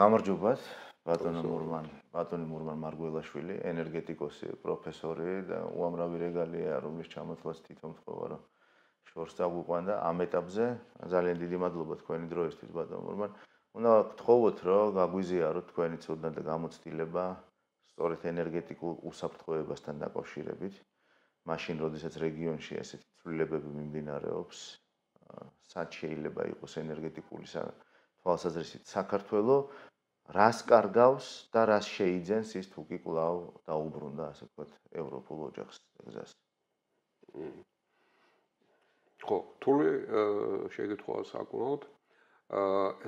გამარჯობათ, ბატონი მურმან მარგველაშვილი, ენერგეტიკოსი, პროფესორი და უამრავი რეგალია, რომლის ჩამოთვლას თვითონ თქვა, რომ შორს წაგვიყვანდა ამ ეტაპზე. ძალიან დიდი მადლობა თქვენი დროისთვის, ბატონ მურმან. უნდა გთხოვოთ, რომ გაგვიზიაროთ თქვენი ცოდნა და გამოცდილება სწორედ ენერგეტიკულ უსაფრთხოებასთან დაკავშირებით. მაშინ, როდესაც რეგიონში ესეთი ცვლილებები მიმდინარეობს, სად შეიძლება იყოს ენერგეტიკული თვალსაზრისით საქართველოს, რას კარგავს და რას შეიძენს ის თუ კი კვლავ დაუბრუნდა, ასე ვთქვათ, ევროპულ ოჯახს გზას. ხო, თული შეკითხვაა საკმაოდ.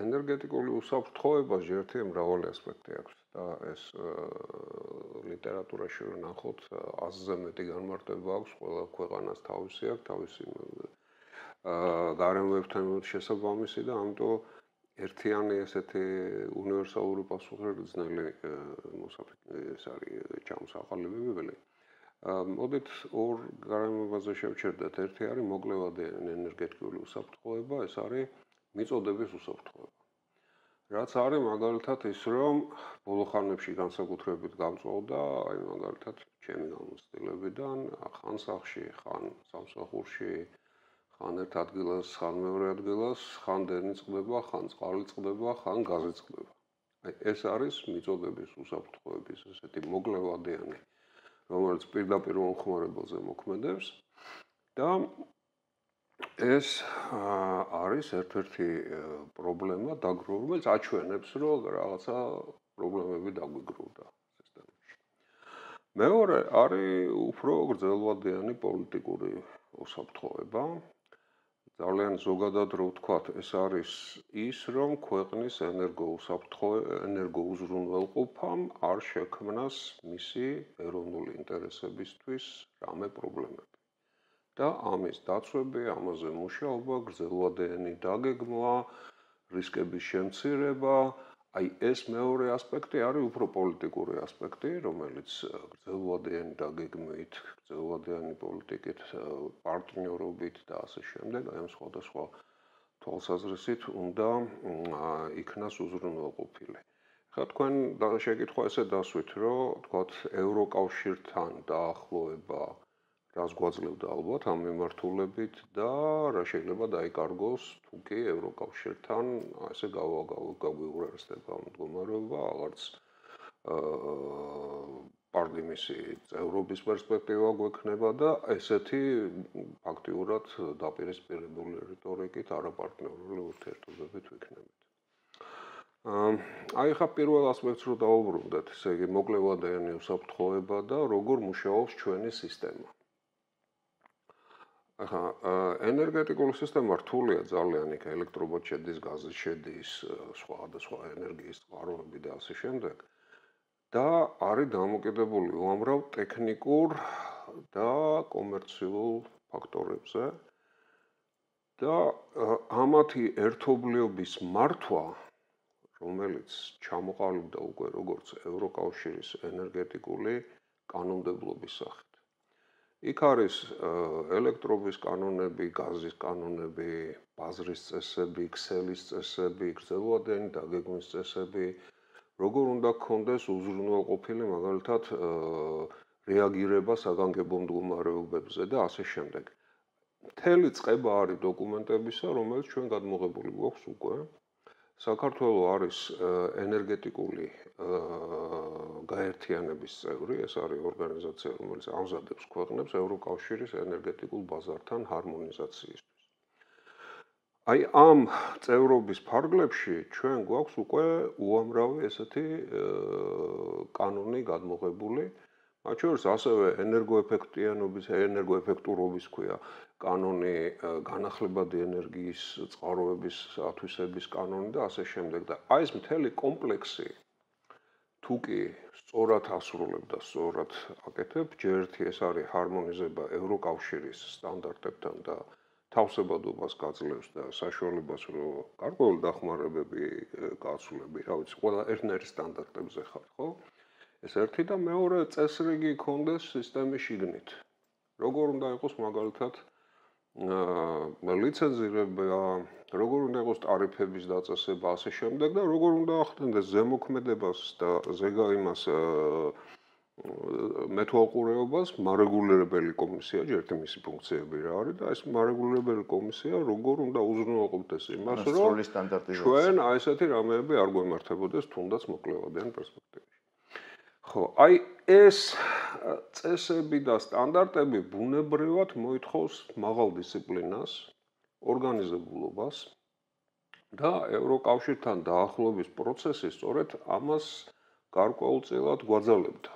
ენერგეტიკული უსაფრთხოება ჯერთი მრავალი ასპექტი აქვს და ეს ლიტერატურაში ვნახოთ, 100-ზე მეტი განმარტება აქვს, ყველა ქვეყანას თავისი აქვს, თავისი გარემოებთან შესაბამისი და ამიტომ ერთიანი ესეთი უნივერსალური პასუხისმგებელი ეს არის ჩამოსაყალიბებელი. მოდით ორ გარემოებაზე შევჩერდეთ. ერთი არის მოკლევადიანი ენერგეტიკული უსაფრთხოება, ეს არის მიწოდების უსაფრთხოება. რაც არის მაგალითად ის, რომ ბოლო ხანებში განსაკუთრებით გამწვავდა, აი მაგალითად ჩემი გამოცდილებიდან, ხან სახლში, ხან სამსახურში, ხან ერთ ადგილას, ხან მეორე ადგილას, ხან დენი წყდება, ხან წყალი წყდება, ხან გაზი წყდება. აი ეს არის მიწოდების უსაფრთხოების ესეთი მოკლევადიანი, რომელიც პირდაპირ მომხმარებელზე მოქმედებს და ეს არის ერთ-ერთი პრობლემა დაგროვა, რომელიც აჩვენებს, რომ რაღაცა პრობლემები დაგვიგროვდა სისტემაში. მეორე არის უფრო გრძელვადიანი პოლიტიკური უსაფრთხოება. ძალიან ზოგადად რო ვთქვათ, ეს არის ის, რომ ქვეყნის ენერგოუზრუნველყოფამ არ შექმნას მისი ეროვნული ინტერესებისთვის რამე პრობლემები. და ამის დაცვები, ამაზე მუშაობა, გრძელვადიანი დაგეგმვა, რისკების შემცირება, აი ეს მეორე ასპექტი არის უფრო პოლიტიკური ასპექტი, რომელიც გრძელვადიანი დაგეგმვით, გრძელვადიანი პოლიტიკით, პარტნიორობით და ასე შემდეგ, აი ამ სხვადასხვა თვალსაზრისით უნდა იქნას უზრუნველყოფილი. ხა თქვენ შეკითხვა ესე დასვით, რომ თქვათ ევროკავშირთან დაახლოება რას გვაძლევდა ალბათ ამ მიმართულებით და რა შეიძლება დაიკარგოს თუ კი ევროკავშირთან ასე გაგვიურესდება მდგომარეობა, აღარც პარლამენტის წევრობის პერსპექტივა გვექნება და ესეთი ფაქტიურად დაპირისპირებული რიტორიკით არაპარტნიორული ურთიერთობებით ვიქნებით. აი ხა პირველ ასპექტს რო დავუბრუნდეთ, ესე იგი მოკლევადიანი უსაფრთხოება და როგორ მუშაობს ჩვენი სისტემა. ენერგეტიკული სისტემა რთულია ძალიან, იქ ელექტრობოთი შედის, გაზი შედის, სხვა ენერგიის წყაროები და ასე შემდეგ. და არის დამოკიდებული უამრავ ტექნიკურ და კომერციულ ფაქტორებზე. და ამათი ერთობლიობის მართვა, რომელიც ჩამოყალიბდა უკვე როგორც ევროკავშირის ენერგეტიკული კანონმდებლობის სახით. იქ არის ელექტრობის კანონები, გაზის კანონები, ბაზრის წესები, ქსელის წესები, გრძელვადიანი დაგეგმვის წესები, როგორ უნდა გქონდეს უზრუნველყოფილი მაგალითად რეაგირება საგანგებო მდგომარეობებზე და ასე შემდეგ. მთელი წყება არის დოკუმენტებისა, რომელიც ჩვენ გადმოღებული გვაქვს უკვე. საქართველოს არის ენერგეტიკული გაერთიანების წევრი, ეს არის ორგანიზაცია, რომელიც ამზადებს ქვეყნებს ევროკავშირის ენერგეტიკულ ბაზართან ჰარმონიზაციისთვის. აი ამ წევრობის ფარგლებში ჩვენ გვაქვს უკვე უამრავი ესეთი კანონი გადმოღებული, მათ შორის ასევე ენერგოეფექტურობის ქვია კანონი, განახლებადი ენერგიის წყაროების ათვისების კანონი და ასე შემდეგ და აი ეს მთელი კომპლექსი თუ კი სწორად ასრულებ და სწორად აკეთებ, ჯერთი ეს არის ჰარმონიზება ევროკავშირის სტანდარტებთან და თავსებადობას გაძლევს და საშუალებას რომ გარკვეული დახმარებები გაცვლები, რა ვიცი, ყველა ერთნაირი სტანდარტებზე ხარ, ხო? ეს ერთი და მეორე წესრიგი გქონდეს სისტემის შიგნით. როგორ უნდა იყოს მაგალითად ლიცენზირება, როგორ უნდა იყოს ტარიფების დაწესება, ასე შემდეგ და როგორ უნდა ახდენდეს ზემოქმედებას და ზეგაიმას მეთვალყურეობას მარეგულირებელი კომისია, ერთი მისი ფუნქციები რა არის და ეს მარეგულირებელი კომისია როგორ უნდა უზრუნველყოფდეს იმას, რომ ჩვენ აი ესეთი რამეები არ გვემართებოდეს თუნდაც მოკლევადიან პერსპექტივაში. ხო, აი ეს წესები და სტანდარტები ბუნებრივად მოითხოვს მაღალ დისციპლინას, ორგანიზებულობას და ევროკავშირთან დაახლოების პროცესი სწორედ ამას გარკვეულწილად გვაძალებდა.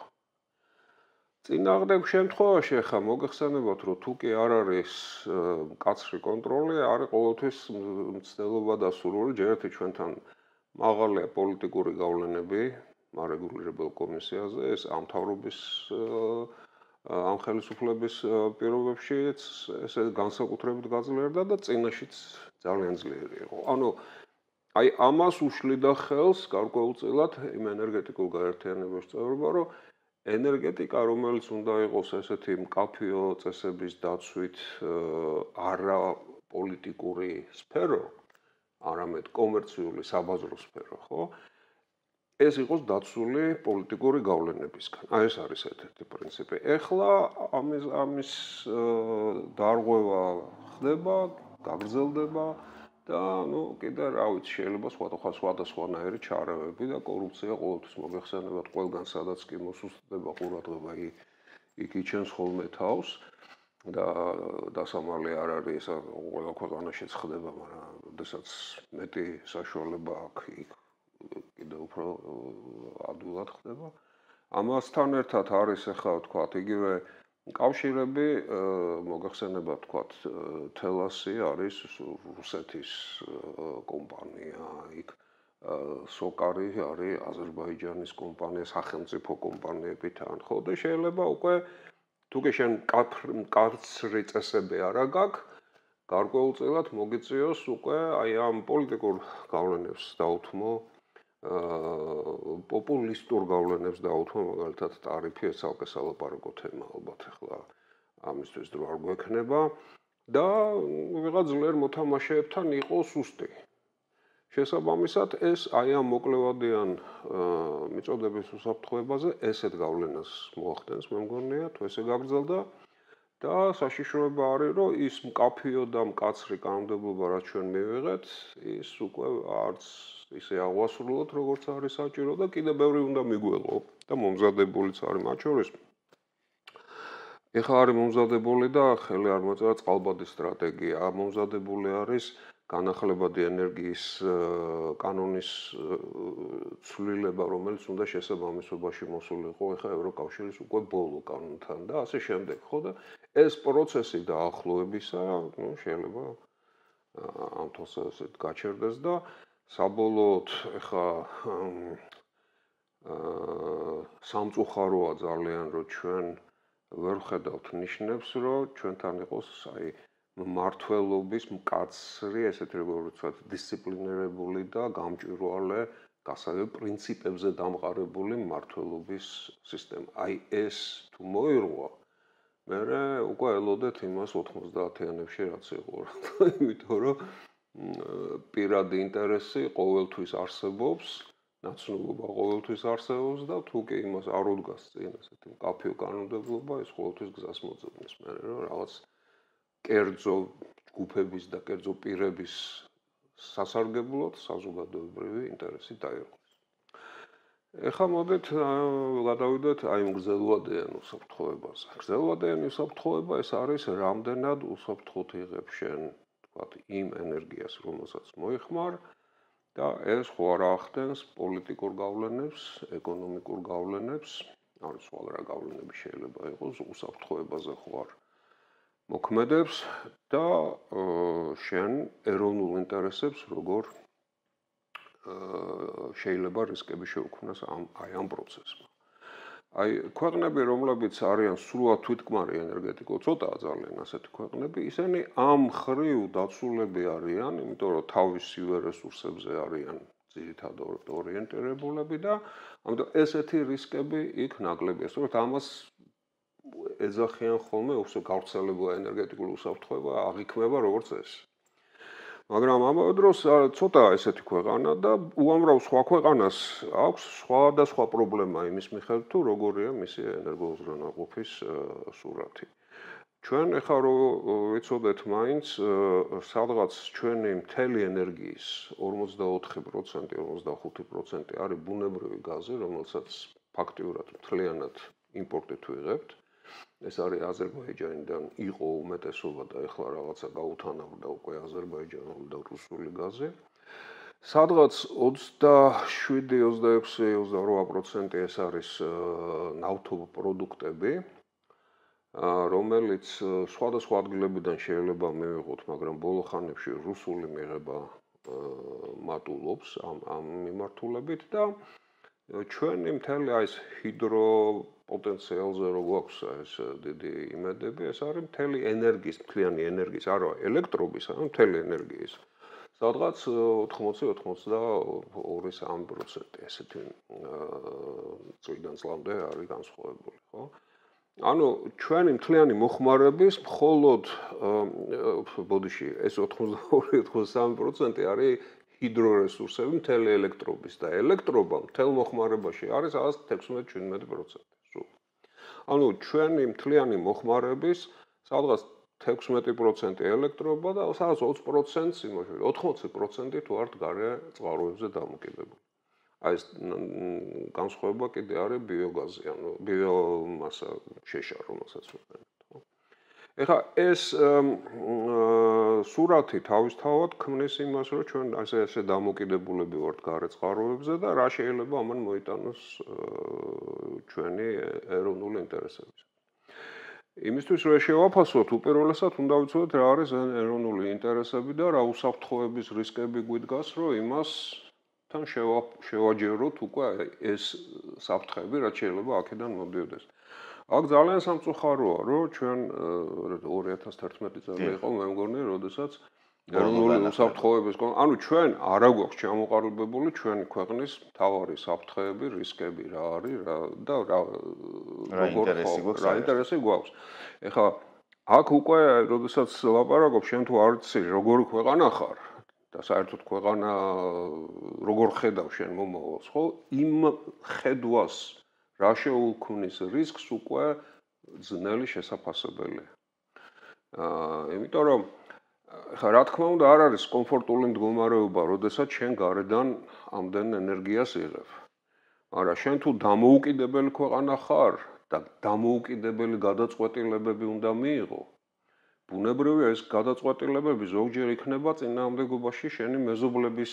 წინააღმდეგ შემთხვევაში ახლა მოგეხსენებათ, რომ თუ კი არ არის მკაცრი კონტროლი, არის ყოველთვის მცდელობა და სურვილი ჯერ ერთი ჩვენთან მაღალია პოლიტიკური გავლენები მარეგულირებელ კომისიაზე, ეს ამ მთავრობის ამ ხელისუფლების პირობებშიც ესე განსაკუთრებით გაძლიერდა და წინაშიც ძალიან ძლიერი იყო. ანუ აი ამას უშლიდა ხელს გარკვეულწილად იმ ენერგეტიკულ გაერთიანებაში წევრობა, რომ ენერგეტიკა, რომელიც უნდა იყოს ესეთი მკაფიო წესების დაცვით არა პოლიტიკური სფერო, არამედ კომერციული საბაზრო სფერო, ხო? ეს იყოს დაცული პოლიტიკური გავლენებისგან. აი ეს არის ერთ-ერთი პრინციპი. ეხლა ამის დარღვევა ხდება, გაგრძელდება და ნუ კიდე რა ვიცი, შეიძლება სხვადასხვანაირი ჩარევები და კორუფცია ყოველთვის მოგეხსენებათ, ყველგან სადაც კი მოსუსტდება ყურადღება, იქ იჩენს ხოლმე თავს და დასამალი არ არის, ეს ყველა ქვეყანაშიც ხდება, მაგრამ როდესაც მეტი საშუალება აქვს იქ კიდე უფრო ადვილად ხდება. ამასთან ერთად არის ახლა ვთქვათ, იგივე კავშირები, მოგახსენებათ ვთქვათ, თელასი არის რუსეთის კომპანია, იქ სოკარი არის აზერბაიჯანის კომპანია, სახელმწიფო კომპანიები თან, ხო და შეიძლება უკვე თუ კი შენ მკაცრი წესები არა გაქვს, გარკვეულწილად მოგიწიოს უკვე აი ამ პოლიტიკურ გავლენებს დაუთმო პოპულისტურ გავლენებს დაუთმო, მაგალითად ტარიფი ეს ცალკე სალაპარაკო თემა ალბათ ახლა ამისთვის დრო არ გვექნება და ვიღაც ძლიერ მოთამაშეებთან იყო სუსტი. შესაბამისად ეს აი ამ მოკლევადიან მიწოდების უსაფრთხოებაზე ესეთ გავლენას მოახდენს, მე მგონია, თუ ესე გაგრძელდა და საშიშროება არის, რომ ის მკაფიო და მკაცრი კანონმდებლობა, რაც ჩვენ მივიღეთ, ის უკვე არც ისე აღვასრულოთ, როგორც არის საჭირო და კიდევ ბევრი უნდა მიგველო და მომზადებულიც არის მათ შორის. ეხლა არის მომზადებული და ხელი არ მოეწევა წყალბადის სტრატეგია, მომზადებული არის განახლებადი ენერგიის კანონის ცვლილება, რომელიც უნდა შესაბამისობაში მოსულიყო ეხლა ევროკავშირის უკვე ბოლო კანონთან და ასე შემდეგ, ხო და ეს პროცესი დაახლოებისა, ну, შეიძლება ამ თავს ასეთ გაჩერდეს და საბოლოოდ ეხლა სამწუხაროა ძალიან, რომ ჩვენ ვერ ხედავთ ნიშნებს, რომ ჩვენთან იყოს აი მმართველობის მკაცრი, ესეთი როგორც ვთქვათ, დისციპლინირებული და გამჭვირვალე, გასაგებ პრინციპებზე დამყარებული მმართველობის სისტემა. აი ეს თუ მოირღვა, მერე უკვე ელოდეთ იმას 90-იანებში რაც იყო, იმიტომ რომ პირადი ინტერესი ყოველთვის არსებობს, ნაცნობობა ყოველთვის არსებობს და თუ კი იმას არ უდგას წინ ესეთი მკაფიო კანონმდებლობა, ეს ყოველთვის გზას მოძებნის, მერე რომ რაღაც კერძო ჯგუფების და კერძო პირების სასარგებლოდ საზოგადოებრივი ინტერესი დაირღვეს. ეხლა მოდით გადავიდეთ აი მგრძელვადიან უსაფრთხოებაზე. მგრძელვადიანი უსაფრთხოება ეს არის რამდენად უსაფრთხოდ იღებ შენ, თქვათ, იმ ენერგიას, რომელსაც მოიხმარ და ეს ხო არ ახდენს პოლიტიკურ გავლენებს, ეკონომიკურ გავლენებს, ან სხვა რა გავლენები შეიძლება იყოს უსაფრთხოებაზე ხო არ მოქმედებს და შენ ეროვნულ ინტერესებს როგორ შეიძლება რისკები შეუქმნას ამ პროცესმა. აი ქვეყნები, რომლებიც არიან სრულად თვითკმარი ენერგეტიკულ, ცოტაა ძალიან ასეთი ქვეყნები, ისინი ამ ხრივ დაცულები არიან, იმიტომ რომ თავისივე რესურსებზე არიან ძირითადად ორიენტირებულები და ამიტომ ესეთი რისკები იქ ნაკლებია. სწორედ ამას ეძახიან ხოლმე გავრცელებული ენერგეტიკული უსაფრთხოება აღიქმება როგორც ეს. მაგრამ ამავე დროს ცოტა ესეთი ქვეყანა და უამრავ სხვა ქვეყანას აქვს სხვადასხვა პრობლემა იმის მიხედვით თუ როგორია მისი ენერგოუზრუნველყოფის სურათი. ჩვენ ახლა რო ვიცოდეთ მაინც სადღაც ჩვენი მთელი ენერგიის 44%, 45% არის ბუნებრივი გაზი, რომელსაც ფაქტიურად მთლიანად იმპორტით ვიღებთ. ეს არის აზერბაიჯანიდან იყო უმეტესობა და ეხლა რაღაცა გაუთანაბრდა უკვე აზერბაიჯანული და რუსული გაზი. სადღაც 27-26-28% ეს არის ნავთობპროდუქტები, რომელიც სხვადასხვა ადგილებიდან შეიძლება მივიღოთ, მაგრამ ბოლო ხანებში რუსული მიღება მატულობს ამ მიმართულებით და ჩვენი მთელი ეს ჰიდროპოტენციალზე რო გვაქვს ეს დიდი იმედები, ეს არის მთელი ენერგიის, მთლიანი ენერგიის, არა ელექტრობის, არამედ მთელი ენერგიის. სადღაც 80-82% ესეთი წლიდან წლამდე არის განსხვავებული, ხო? ანუ ჩვენი მთლიანი მოხმარების მხოლოდ ბოდიში ეს 82-83% არის ჰიდრორესურსები მთელი ელექტრობის და ელექტრობა მთელ მოხმარებაში არის 16-17%. ანუ ჩვენი მთლიანი მოხმარების სადღაც 16% ელექტრობა და სადღაც 20% იმაში 80% თუ არ გარე წყაროებზე დამოკიდებული. აი ეს განსხვავება კიდე არის ბიოგაზი, ანუ ბიომასა შეშა, რომელსაც ვიყენებთ, ხო? ეხლა ეს სურათი თავისთავად ქმნის იმას, რომ ჩვენ ასე დამოკიდებულები ვართ გარე წყაროებზე და რა შეიძლება ამან მოიტანოს ჩვენი ეროვნული ინტერესები. იმისთვის რომ შევაფასოთ, უპირველესად უნდა ვიცოდეთ რა არის ეროვნული ინტერესები და რა უსაფრთხოების რისკები გვიდგას, რომ იმას თან შევაჯეროთ უკვე ეს საფრთხეები, რაც შეიძლება აქედან მოდიოდეს. აქ ძალიან სამწუხაროა, რომ ჩვენ 2011 წელი იყო, მე მგონი, როდესაც ეროვნული უსაფრთხოების ანუ ჩვენ არა გვაქვს ჩამოყალიბებული ჩვენი ქვეყნის მთავარი საფრთხეები, რისკები რა არის და რა ინტერესი გვაქვს. ეხლა აქ უკვე, როდესაც ლაპარაკობ, შენ თუ არ იცი როგორი ქვეყანა ხარ და საერთოდ ქვეყანა როგორ ხედავ შენ მომავალს, ხო? იმ ხედვას რა შეუქმნის რისკს უკვე ძნელი შესაფასებელია. იმიტომ რომ ხა რა თქმა უნდა არ არის კომფორტული მდგომარეობა, როდესაც შენ გარედან ამდენ ენერგიას იღებ. მაგრამ შენ თუ დამოუკიდებელი ქვეყანა ხარ და დამოუკიდებელი გადაწყვეტილებები უნდა მიიღო, ბუნებრივია ეს გადაწყვეტილებები ზოგჯერ იქნება წინააღმდეგობაში შენი მეზობლების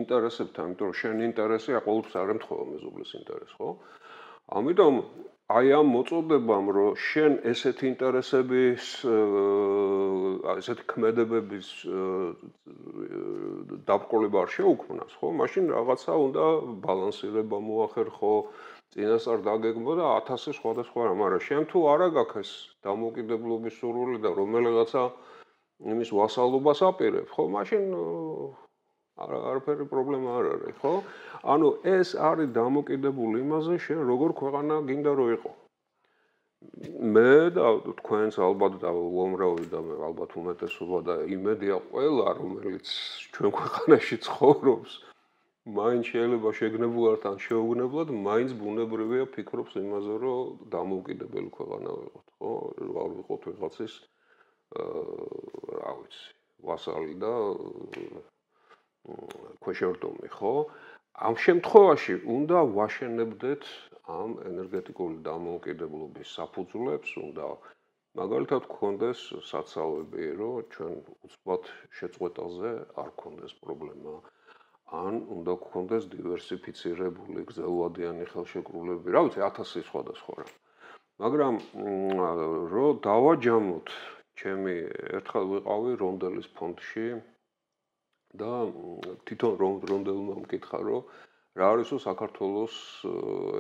ინტერესებთან, იმიტომ რომ შენი ინტერესია ყოველთვის არ ემთხვევა მეზობლის ინტერესს, ხო? ამიტომ აი ამ მოწოდებამ, რომ შენ ესეთი ინტერესების, ესეთი ქმედებების დაბრკოლება არ შეუქმნას, ხო? მაშინ რაღაცა უნდა ბალანსირება მოახერხო, წინასწარ დაგეგმო და 1000 სხვადასხვა რამ, მაგრამ შენ თუ არა გაქვს ეს დამოუკიდებლობის სურვილი და რომელიღაცა იმის ვასალობას აპირებ, ხო? მაშინ არაფერი პრობლემა არ არის, ხო? ანუ ეს არის დამოკიდებული იმაზე, შენ როგორ ქვეყანა გინდა რომ იყო. მე და თქვენს ალბათ და უამრავი და ალბათ უმეტესობა და იმედია ყველა, რომელიც ჩვენ ქვეყანაში ცხოვრობს, მაინც შეიძლება შეგნებულად ან შეუგნებლად, მაინც ბუნებრივია ფიქრობს იმაზე, რომ დამოუკიდებელი ქვეყანა ვიყოთ, ხო? არ ვიყოთ ვიღაცის რა ვიცი, ვასალი და ქვეშევრდომი, ხო? ამ შემთხვევაში უნდა ვაშენებდეთ ამ ენერგეტიკული დამოუკიდებლობის საფუძვლებს, უნდა მაგალითად გქონდეს საცავები, რომ ჩვენ უცბად შეწყვეტაზე არ გქონდეს პრობლემა. ან უნდა გქონდეს დივერსიფიცირებული გრძელვადიანი ხელშეკრულები, რა ვიცი, 1000 სხვადასხვა რამ. მაგრამ რომ დავაჯამოთ, ჩემი ერთხელ ვიყავი რონდელის ფონდში და თვითონ რონდელმა მკითხა, რომ რა არის საქართველოს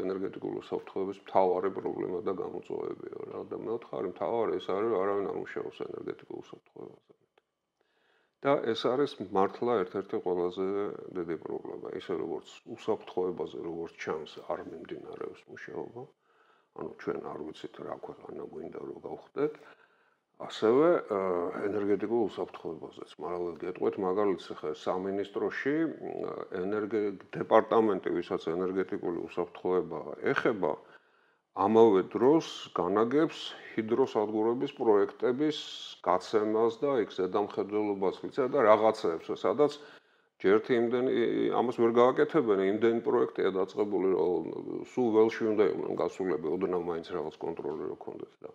ენერგეტიკული საფრთხეების მთავარი პრობლემა და გამოწვევებია რა და მე ვთქვი, მთავარი ეს არის, რომ არავინ არ მუშაობს ენერგეტიკულ საფრთხეებზე. და ეს არის მართლა ერთ-ერთი ყველაზე დიდი პრობლემა, ისე როგორც უსაფრთხოებაზე, როგორც ჩანს, არ მიმდინარეობს მუშაობა. ანუ ჩვენ არ ვიცით რა ქვეყანა გვინდა რომ გავხდეთ. ასევე ენერგეტიკულ უსაფრთხოებაზეც, მაგრამ გეტყვით მაგალითს ხე სამინისტროში დეპარტამენტი, ვისაც ენერგეტიკული უსაფრთხოება ეხება, ამავე დროს განაგებს ჰიდროსადგურების პროექტების გაცემას და იქ ზედამხედველობას ვიცა და რაღაცებს, სადაც ჯერთ იმდენი ამას ვერ გააკეთებენ, იმდენი პროექტია დაწყებული, რომ სულ ველში უნდა იყვნენ გასულები, ოდნავ მაინც რაღაც კონტროლი რო ქონდეს და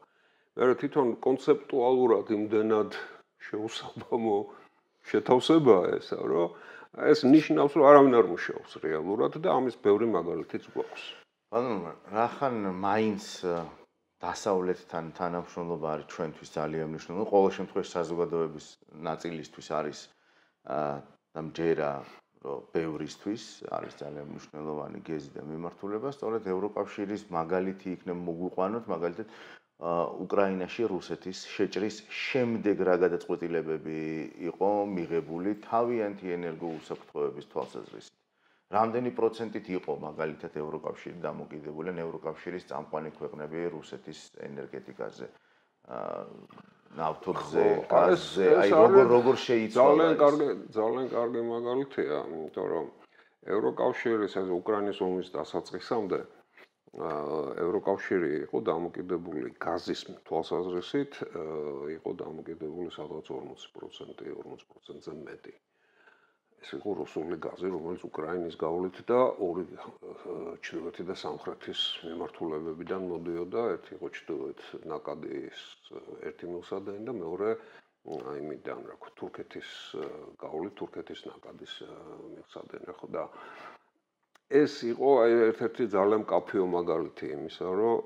მე თვითონ კონცეპტუალურად იმდენად შეუსაბამო შეთავსებაა ესა, რომ ეს ნიშნავს, რომ არავინ არ მუშაობს რეალურად და ამის ბევრი მაგალითიც გვაქვს. ანუ რახან მაინც დასავლეთთან თანამშრომლობა არის ჩვენთვის ძალიან მნიშვნელოვანი. ყოველ შემთხვევაში საზოგადოების ნაწილისთვის არის და მჯერა, რომ ბევრისთვის არის ძალიან მნიშვნელოვანი გეზი და მიმართულება. სწორედ ევროკავშირის მაგალითი იქნება მოგვიყვანოთ, მაგალითად უკრაინაში რუსეთის შეჭრის შემდეგ რა გადაწყვეტილებები იყო მიღებული თავიანთი ენერგოუსაფრთხოების თვალსაზრისით. რამდენი პროცენტით იყო მაგალითად ევროკავშირი დამოკიდებული ან ევროკავშირის წამყვანი ქვეყნები რუსეთის ენერგეტიკაზე, ნავთობზე, გაზზე, აი როგორ შეიცვალა ძალიან კარგი მაგალითია, იმიტომ რომ ევროკავშირის ეს უკრაინის ომის დასაწყისამდე ევროკავშირი იყო დამოკიდებული გაზის თვალსაზრისით, იყო დამოკიდებული სადღაც 40%-ზე მეტი. ეს იყო რუსული გაზი, რომელიც უკრაინის გავლით და ორი ჩრდილოეთი და სამხრეთის მიმართულებებიდან მოდიოდა, ერთი იყო ჩრდილოეთ ნაკადის ერთი მილსადენი და მეორე აიმიდან, რა ქვია, თურქეთის გავლით, თურქეთის ნაკადის მილსადენი, ხო და ეს იყო ერთ-ერთი ძალიან მკაფიო მაგალითი იმისა, რომ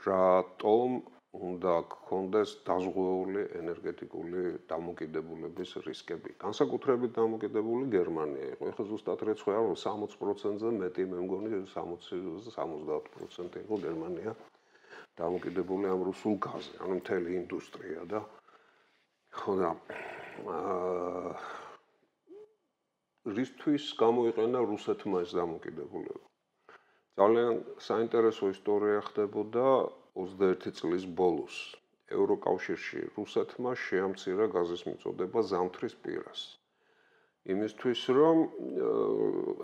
რატომ უნდა გქონდეს დაზღვეული ენერგეტიკული დამოკიდებულების რისკები. განსაკუთრებით დამოკიდებული გერმანია იყო. ეხლა ზუსტად რეცხვი არ 60%-ზე მეტი, მე მგონი 60-70% იყო გერმანია დამოკიდებული ამ რუსულ გაზზე, ანუ მთელი ინდუსტრია და ხო და რისთვის გამოიყენა რუსეთმა ეს დამოკიდებულება. ძალიან საინტერესო ისტორია ხდებოდა 21 წლის ბოლოს. ევროკავშირში რუსეთმა შეამცირა გაზის მიწოდება ზამთრის პირას. იმისთვის რომ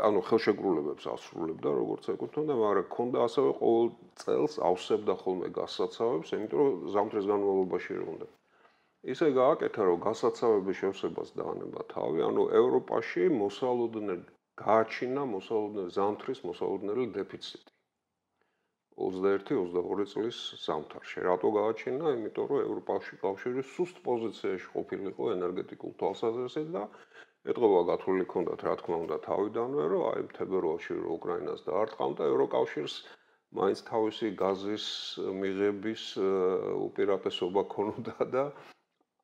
ანუ ხელშეკრულებებს ასრულებდა როგორც ეკუთვნოდა, მაგრამ ქონდა ასევე ყოველ წელს ავსებდა ხოლმე გასაცავებს, იმიტომ რომ ზამთრის განმავლობაში რო უნდა. ისე გააკეთა, რომ გასაცავების შევსებას დაანება თავი, ანუ ევროპაში გააჩინა ზამთრის მოსალოდნელი დეფიციტი. 21-22 წლის ზამთარში. რატო გააჩინა? იმიტომ რომ ევროპაში კავშირი სუსტ პოზიციაში ყოფილიყო ენერგეტიკულ თვალსაზრისით და ეთყობა გათვლილი ჰქონდათ, რა თქმა უნდა, თავიდანვე, რომ აი თებერვალში რო უკრაინას დაარტყამდა, ევროკავშირს მაინც თავისი გაზის მიღების უპირატესობა ჰქონდა და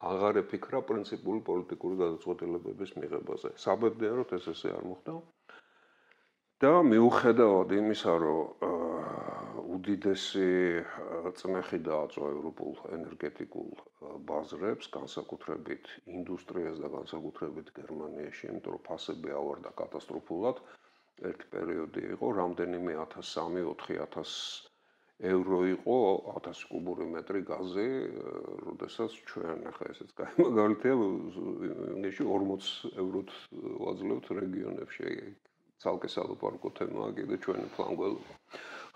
აღარ ეფიქრა პრინციპული პოლიტიკური გადაწყვეტილებების მიღებაზე. საბედნიეროდ ეს ესე არ მოხდა. და მიუხედავად იმისა, რომ უდიდესი წნეხი დააწვა ევროპულ ენერგეტიკულ ბაზრებს, განსაკუთრებით ინდუსტრიას და განსაკუთრებით გერმანიაში, იმიტომ რომ ფასები ავარდა კატასტროფულად. ერთი პერიოდი იყო, რამდენიმე 1300-4000 ევრო იყო 1000 კუბური მეტრი გაზი, როდესაც ჩვენ ახლა ესეც კაი მაგალითია, ინგლისში 40 ევროთ ვაძლევთ რეგიონებში. ცალკე სალაპარაკო თემაა კიდე ჩვენი ფლანგველობა.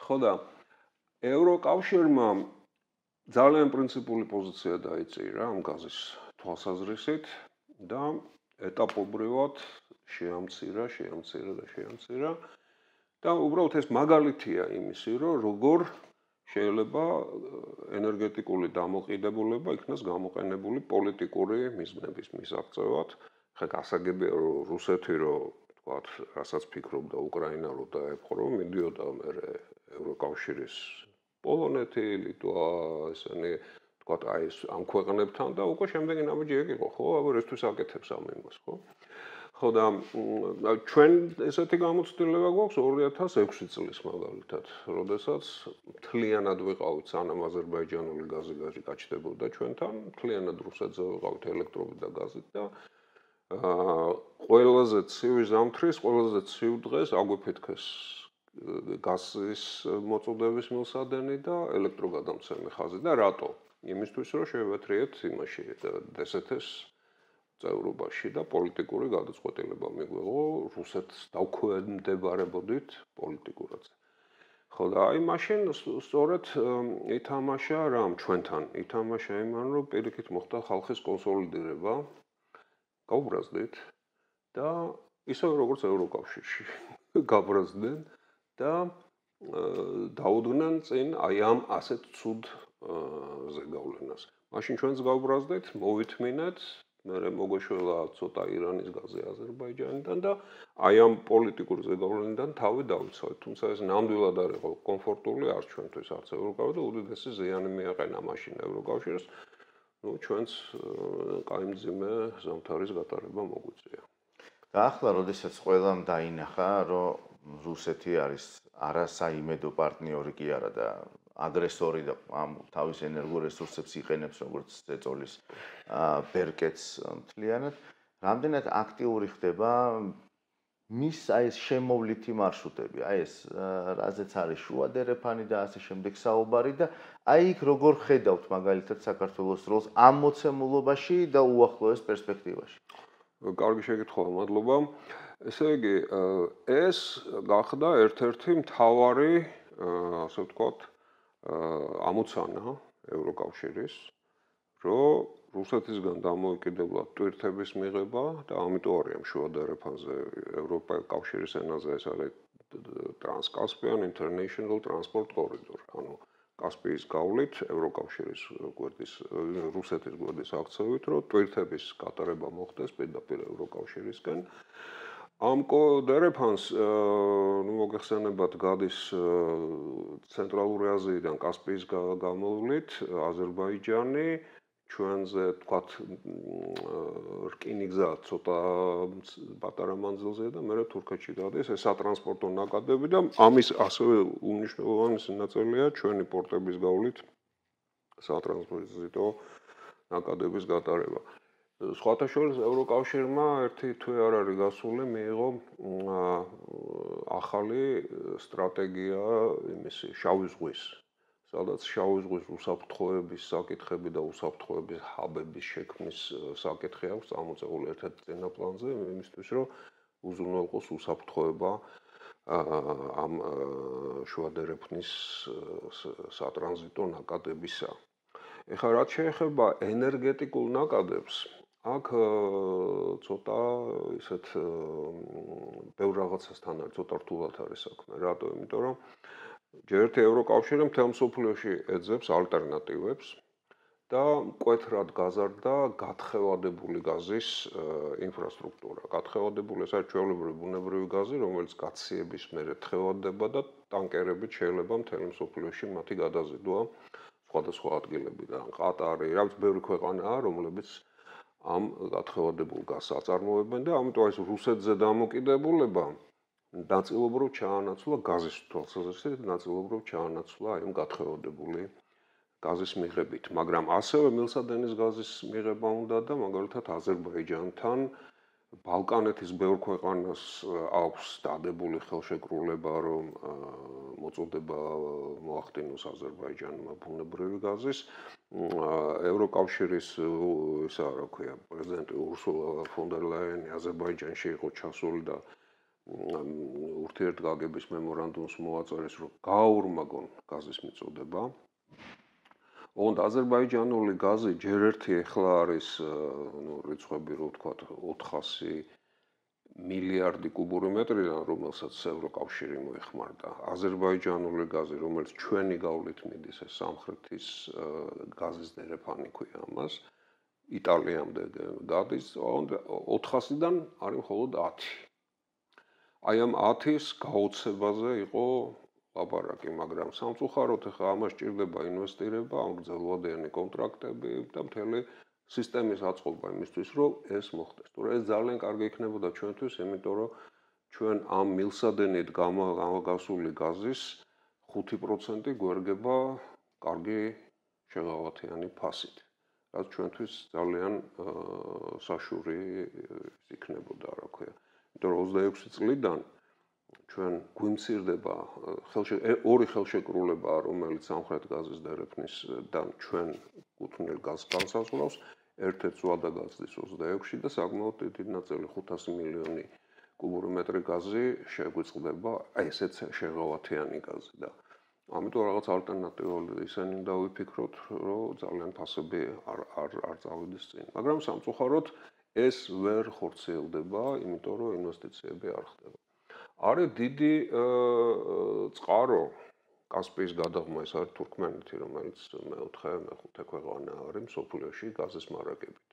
ხო და ევროკავშირმა ძალიან პრინციპული პოზიცია დაიჭირა ამ გაზის თვალსაზრისით და ეტაპობრივად შეამცირა და უბრალოდ ეს მაგალითია იმისი, რომ როგორ შეიძლება ენერგეტიკული დამოკიდებულება იქნას გამოყენებული პოლიტიკური მიზნების მისაღწევად. ხა გასაგებია, რომ რუსეთი ვთქვათ, რასაც ფიქრობდა უკრაინა რო დაეპყრო, მიდიოდა მერე ევროკავშირის პოლონეთი, ლიტვა, ესენი ვთქვათ, აი ეს ამ ქვეყნებთან და უკვე შემდეგი ნაბიჯი ეგ იყო, ხო? აბა რისთვის აკეთებს ამ იმას, ხო? ხო და ჩვენ ესეთი გამოცდილება გვაქვს 2006 წლის მაგალითად, როდესაც მთლიანად ვიყავით სანამ აზერბაიჯანული გაზი გაჩნდებოდა ჩვენთან, მთლიანად რუსეთზე ვიყავით ელექტრობით და გაზით და ყველაზე ცივი ზამთრის, ყველაზე ცივ დღეს აგვიფეთქეს გაზის მოწოდების მილსადენი და ელექტროგადამცემი ხაზი და რატო? იმისთვის რომ შევეთრიეთ იმაში DST-ს წევრობაში და პოლიტიკური გადაწყვეტილება მიგვიღო რუსეთს დავქვემდებარებოდით პოლიტიკურად. ხო და აი მაშინ სწორედ ითამაშა რამ ჩვენთან ითამაშა იმან რომ პირიქით მოხდა ხალხის კონსოლიდირება გაუბრაზდით და ისე როგორც ევროკავშირში გაბრაზდნენ და დაუდგნენ წინ აი ამ ასეთ ცუდ ზეგავლენას. მაშინ ჩვენც გავბრაზდით, მოვითმინეთ, მერე მოგვეშველა ცოტა ირანის გაზი აზერბაიჯანიდან და აი ამ პოლიტიკურ ზეგავლენიდან თავი დავიცავეთ. თუმცა ეს ნამდვილად არ იყო კომფორტული არც ჩვენთვის, არც ევროკავშირს და უდიდესი ზიანი მიაყენა მაშინ ევროკავშირს. ნუ ჩვენც კაიმძიმე ზამთარის გატარება მოგვიწია. და ახლა როდესაც ყველამ დაინახა, რომ რუსეთი არის არასაიმედო პარტნიორი კი არა და აგრესორი და ამ თავის ენერგორესურსებს იყენებს როგორც წეწოლის ბერკეტს მთლიანად, რამდენად აქტიური ხდება მის აი ეს შემოვლითი მარშრუტები, აი ეს რაზეც არის შუა დერეფანი და ასე შემდეგ საუბარი და აი იქ როგორ ხედავთ მაგალითად საქართველოს როლს ამ მოცემულობაში და უახლოეს პერსპექტივაში? კარგი შეკითხვაა, მადლობა. ესე იგი, ეს გახდა ერთ-ერთი მთავარი, ასე ვთქვათ, ამოცანა ევროკავშირის, რომ რუსეთისგან დამოუკიდებლად ტვირთების მიღება და ამიტომ არის ამ შუა დერეფანზე ევროპαϊκ კავშირის ენაზე ეს არის Trans-Caspian International Transport Corridor, ანუ კასპიის გავლით ევროკავშირის გვერდის რუსეთის გვერდის აქცევით, რომ ტვირთების გატარება მოხდეს პირდაპირ ევროკავშირისგან. ამ დერეფანს მოგეხსენებათ გადის ცენტრალური აზიიდან კასპიის გამოვლით აზერბაიჯანი ჩვენზე თქვათ რკინიგზა ცოტა პატარა მანძილზეა და მერე თურქეთში გადის ეს სატრანსპორტო ნაკადები და ამის ასევე უმნიშვნელოვანესი ნაწილია ჩვენი პორტების გავლით სატრანსპორტო ნაკადების გატარება. სხვათა შორის ევროკავშირმა ერთი თვე არ არის გასული მიიღო ახალი სტრატეგია იმისი შავი ზღვის სადაც შავი ზღვის უსაფრთხოების საკითხები და უსაფრთხოების ჰაბების შექმნის საკითხი აქვს წამოწეული ერთ-ერთ წინაპლანზე იმისთვის რომ უზრუნველყოს უსაფრთხოება ამ შუა დერეფნის სატრანზიტო ნაკადებისა. ეხლა რაც შეეხება ენერგეტიკულ ნაკადებს აქ ცოტა ისეთ ბევრ რაღაცასთან არის ცოტა რთულად არის საქმე. რატო? იმიტომ რომ ჯერ ერთი ევროკავშირი მთელ მსოფლიოში ეძებს ალტერნატივებს და მკვეთრად გაზარდა გათხევადებული გაზის ინფრასტრუქტურა. გათხევადებული ეს არის ჩვეულებრივი ბუნებრივი გაზი, რომელიც გაციების მერე თხევადდება და ტანკერებით შეიძლება მთელ მსოფლიოში მათი გადაზიდვა სხვადასხვა ადგილებიდან. ყატარი, რაც ბევრი ქვეყანაა, რომლებიც ამ გათხევადებულ გაზს აწარმოებენ და ამიტომ ეს რუსეთზე დამოკიდებულება ნაწილობრივ ჩაანაცვლა გაზის თვალსაზრისით, ნაწილობრივ ჩაანაცვლა აი ამ გათხევადებული გაზის მიღებით, მაგრამ ასევე მილსადენის გაზის მიღება უნდა და მაგალითად აზერბაიჯანთან ბალკანეთის ბევრ ქვეყანას აქვს დადებული ხელშეკრულება, რომ მოწოდება მოახდინოს აზერბაიჯანმა ბუნებრივი გაზის. ევროკავშირის ისა რა ქვია, პრეზიდენტი ურსულა ფონ დერ ლაიანი აზერბაიჯანში იყო ჩასული და ურთიერთგაგების მემორანდუმს მოაწერეს, რომ გააორმაგონ გაზის მიწოდება. ოღონდ აზერბაიჯანული გაზი ჯერ ერთი ეხლა არის რიცხვები რო ვთქვათ 400 მილიარდი კუბური მეტრიდან, რომელსაც ევროკავშირი მოეხმარდა. აზერბაიჯანული გაზი, რომელიც ჩვენი გავლით მიდის, ეს სამხრეთის გაზის დერეფანი ქვია ამას, იტალიამდე გადის, 400-დან არის მხოლოდ 10. აი ამ 10-ის გაოცებაზე იყო ლაპარაკი, მაგრამ სამწუხაროდ ახლა ამას ჭირდება ინვესტირება, ამგრძელვადიანი კონტრაქტები და მთელი სისტემის აწყობა იმისთვის, რომ ეს მოხდეს. თორე ეს ძალიან კარგი იქნებოდა ჩვენთვის, იმიტომ რომ ჩვენ ამ მილსადენით გამოგასული გაზის 5% გვერგება კარგი შეღავათიანი ფასით, რაც ჩვენთვის ძალიან საშური იქნებოდა, რა ქვია. იმიტომ რომ 26 წლიდან ჩვენ გვიმცირდება ორი ხელშეკრულებაა, რომელიც სამხრეთ გაზის დერეფნისდან ჩვენ გუთვნილ გაზს განსაზღვრავს, ერთ-ერთ ზღვადაგაზის 26-ში და საკმაოდ დიდი ნაწილი 500 მილიონი კუბური მეტრი გაზი შეგვიწყდება ესეც შეღავათიანი გაზი და ამიტომ რაღაც ალტერნატიული ისენი უნდა ვიფიქროთ, რომ ძალიან ფასები არ წავიდეს წინ. მაგრამ სამწუხაროდ ეს ვერ ხორციელდება, იმიტომ რომ ინვესტიციები არ ხდება. არის დიდი წყარო კასპიის გადაღმა, ეს არის თურქმენეთი, რომელიც მე-4-მე-5 ქვეყანა არის მსოფლიოში გაზის მარაგებით.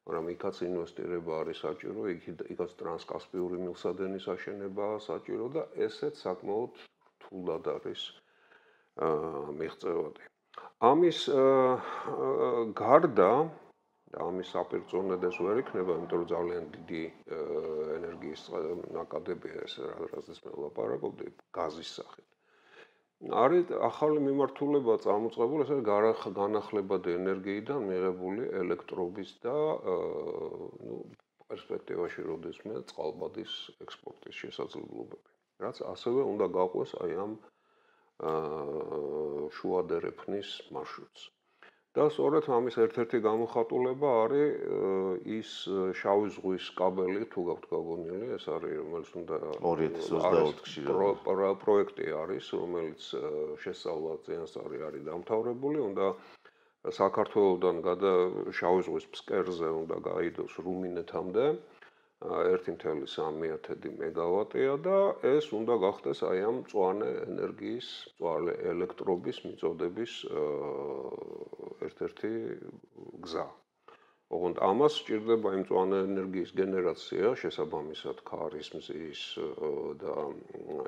მაგრამ იქაც ინვესტირება არის საჭირო, იქაც ტრანსკასპიური მილსადენის აშენება საჭირო და ესეც საკმაოდ რთულად არის მიღწევადი. ამის გარდა და ამის საპირწონედეს ვერ იქნება, იმიტომ რომ ძალიან დიდი ენერგიის ნაკადებია ეს, რაზეც მე ვლაპარაკობდი, გაზის სახით. არის ახალი მიმართულება წამოწყებული, ეს არის განახლებადი ენერგიიდან მიღებული ელექტრობის და პერსპექტივაში როდესმე წყალბადის ექსპორტის შესაძლებლობები. რაც ასევე უნდა გაყვეს აი ამ შუა დერეფნის მარშრუტს. და სწორედ ამის ერთ-ერთი გამოხატულება არის ის შავი ზღვის კაბელი, თუ გაქვთ გაგონილი, ეს არის, რომელიც უნდა 2024-ში პროექტი არის, რომელიც შესწავლა წინასწარი არის დამთავრებული, უნდა საქართველოსდან შავი ზღვის ფსკერზე უნდა გაიდოს რუმინეთამდე 1.3 მეგავატია და ეს უნდა გახდეს აი ამ მწვანე ენერგიის, მწვანე ელექტრობის მიწოდების ერთ-ერთი გზა. ოღონდ ამას სჭირდება იმ მწვანე ენერგიის გენერაცია, შესაბამისად ქარის, მზის და